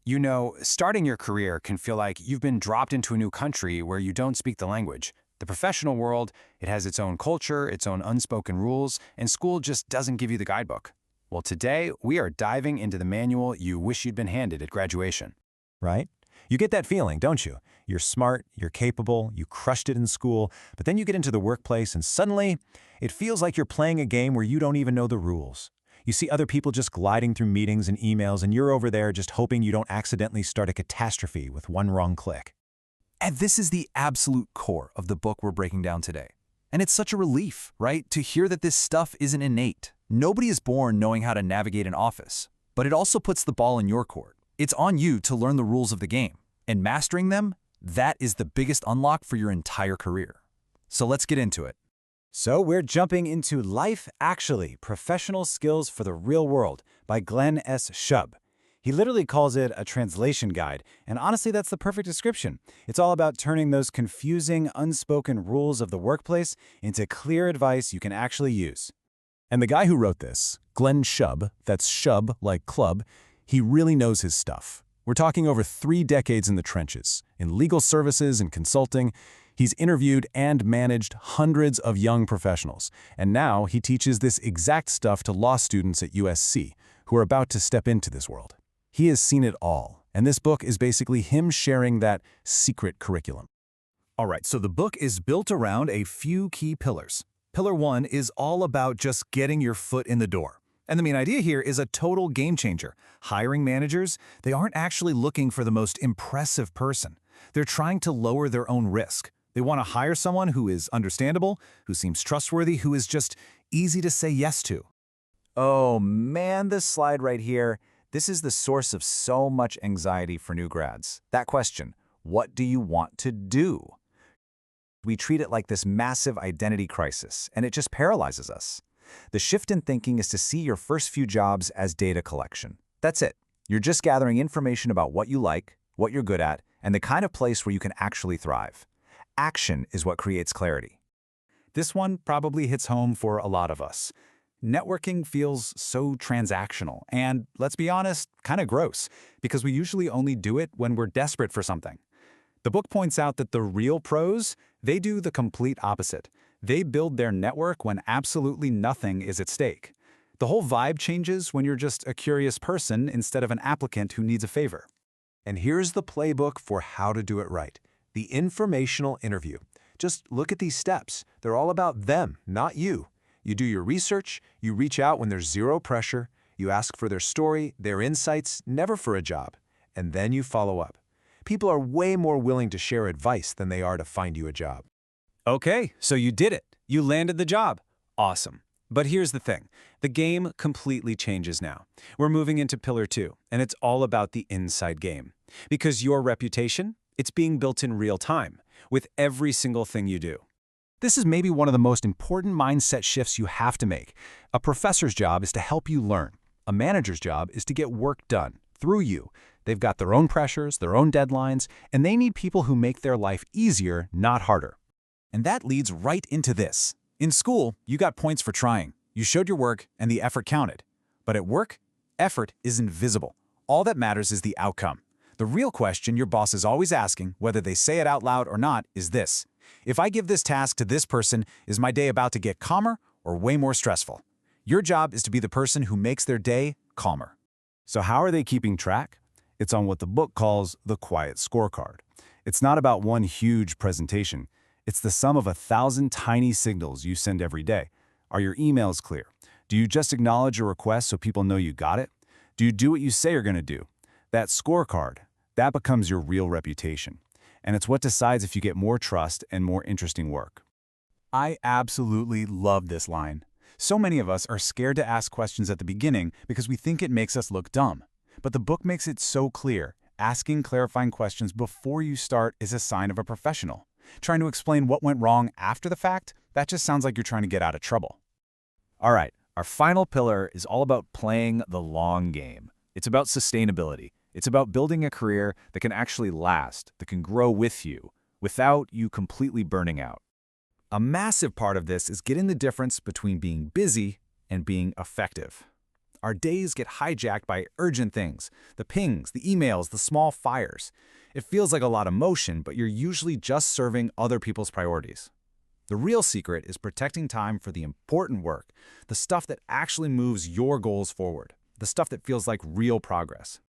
You know, starting your career can feel like you've been dropped into a new country where you don't speak the language. The professional world, it has its own culture, its own unspoken rules, and school just doesn't give you the guidebook. Well, today, we are diving into the manual you wish you'd been handed at graduation. Right? You get that feeling, don't you? You're smart, you're capable, you crushed it in school, but then you get into the workplace and suddenly it feels like you're playing a game where you don't even know the rules. You see other people just gliding through meetings and emails, and you're over there just hoping you don't accidentally start a catastrophe with one wrong click. And this is the absolute core of the book we're breaking down today. And it's such a relief, right, to hear that this stuff isn't innate. Nobody is born knowing how to navigate an office, but it also puts the ball in your court. It's on you to learn the rules of the game, and mastering them, that is the biggest unlock for your entire career. So let's get into it. So we're jumping into Life Actually, Professional Skills for the Real World by Glenn S. Shubb. He literally calls it a translation guide, and honestly, that's the perfect description. It's all about turning those confusing, unspoken rules of the workplace into clear advice you can actually use. And the guy who wrote this, Glenn Shubb, that's Shubb like club, he really knows his stuff. We're talking over 3 decades in the trenches, in legal services and consulting. He's interviewed and managed hundreds of young professionals, and now he teaches this exact stuff to law students at USC who are about to step into this world. He has seen it all, and this book is basically him sharing that secret curriculum. All right, so the book is built around a few key pillars. Pillar 1 is all about just getting your foot in the door. And the main idea here is a total game changer. Hiring managers, they aren't actually looking for the most impressive person. They're trying to lower their own risk. They want to hire someone who is understandable, who seems trustworthy, who is just easy to say yes to. Oh man, this slide right here, this is the source of so much anxiety for new grads. That question, what do you want to do? We treat it like this massive identity crisis, and it just paralyzes us. The shift in thinking is to see your first few jobs as data collection. That's it. You're just gathering information about what you like, what you're good at, and the kind of place where you can actually thrive. Action is what creates clarity. This one probably hits home for a lot of us. Networking feels so transactional and, let's be honest, kind of gross, because we usually only do it when we're desperate for something. The book points out that the real pros, they do the complete opposite. They build their network when absolutely nothing is at stake. The whole vibe changes when you're just a curious person instead of an applicant who needs a favor. And here's the playbook for how to do it right. The informational interview. Just look at these steps. They're all about them, not you. You do your research, you reach out when there's zero pressure, you ask for their story, their insights, never for a job, and then you follow up. People are way more willing to share advice than they are to find you a job. Okay, so you did it. You landed the job. Awesome. But here's the thing. The game completely changes now. We're moving into Pillar 2, and it's all about the inside game. Because your reputation, it's being built in real time, with every single thing you do. This is maybe one of the most important mindset shifts you have to make. A professor's job is to help you learn. A manager's job is to get work done, through you. They've got their own pressures, their own deadlines, and they need people who make their life easier, not harder. And that leads right into this. In school, you got points for trying. You showed your work, and the effort counted. But at work, effort is invisible. All that matters is the outcome. The real question your boss is always asking, whether they say it out loud or not, is this. If I give this task to this person, is my day about to get calmer or way more stressful? Your job is to be the person who makes their day calmer. So how are they keeping track? It's on what the book calls the quiet scorecard. It's not about one huge presentation. It's the sum of 1,000 tiny signals you send every day. Are your emails clear? Do you just acknowledge a request so people know you got it? Do you do what you say you're going to do? That scorecard, that becomes your real reputation. And it's what decides if you get more trust and more interesting work. I absolutely love this line. So many of us are scared to ask questions at the beginning because we think it makes us look dumb. But the book makes it so clear. Asking clarifying questions before you start is a sign of a professional. Trying to explain what went wrong after the fact, that just sounds like you're trying to get out of trouble. All right, our final pillar is all about playing the long game. It's about sustainability. It's about building a career that can actually last, that can grow with you, without you completely burning out. A massive part of this is getting the difference between being busy and being effective. Our days get hijacked by urgent things, the pings, the emails, the small fires. It feels like a lot of motion, but you're usually just serving other people's priorities. The real secret is protecting time for the important work, the stuff that actually moves your goals forward, the stuff that feels like real progress.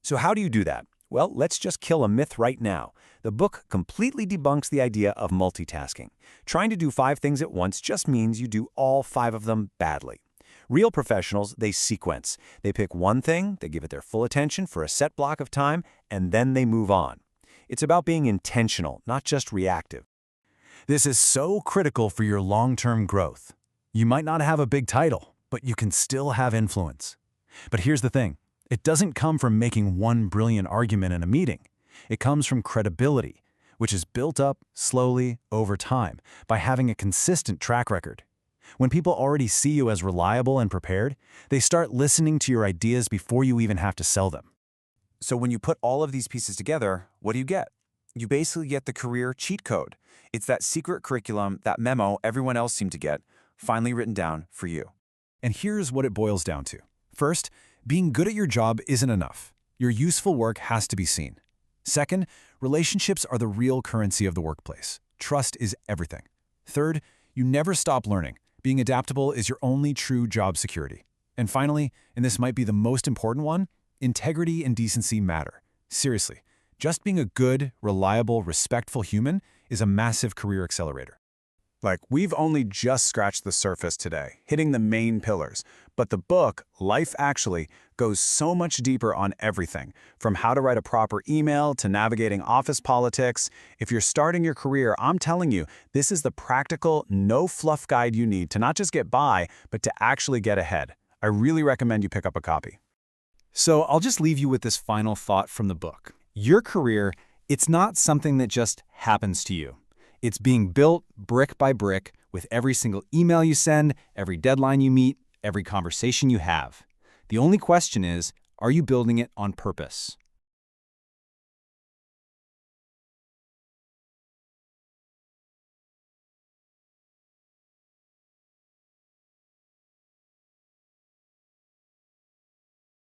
So how do you do that? Well, let's just kill a myth right now. The book completely debunks the idea of multitasking. Trying to do 5 things at once just means you do all 5 of them badly. Real professionals, they sequence. They pick one thing, they give it their full attention for a set block of time, and then they move on. It's about being intentional, not just reactive. This is so critical for your long-term growth. You might not have a big title, but you can still have influence. But here's the thing. It doesn't come from making one brilliant argument in a meeting. It comes from credibility, which is built up slowly over time by having a consistent track record. When people already see you as reliable and prepared, they start listening to your ideas before you even have to sell them. So when you put all of these pieces together, what do you get? You basically get the career cheat code. It's that secret curriculum, that memo everyone else seemed to get, finally written down for you. And here's what it boils down to. First, being good at your job isn't enough. Your useful work has to be seen. Second, relationships are the real currency of the workplace. Trust is everything. Third, you never stop learning. Being adaptable is your only true job security. And finally, and this might be the most important one, integrity and decency matter. Seriously, just being a good, reliable, respectful human is a massive career accelerator. Like, we've only just scratched the surface today, hitting the main pillars. But the book, Life Actually, goes so much deeper on everything, from how to write a proper email to navigating office politics. If you're starting your career, I'm telling you, this is the practical, no-fluff guide you need to not just get by, but to actually get ahead. I really recommend you pick up a copy. So I'll just leave you with this final thought from the book. Your career, it's not something that just happens to you. It's being built brick by brick with every single email you send, every deadline you meet, every conversation you have. The only question is, are you building it on purpose?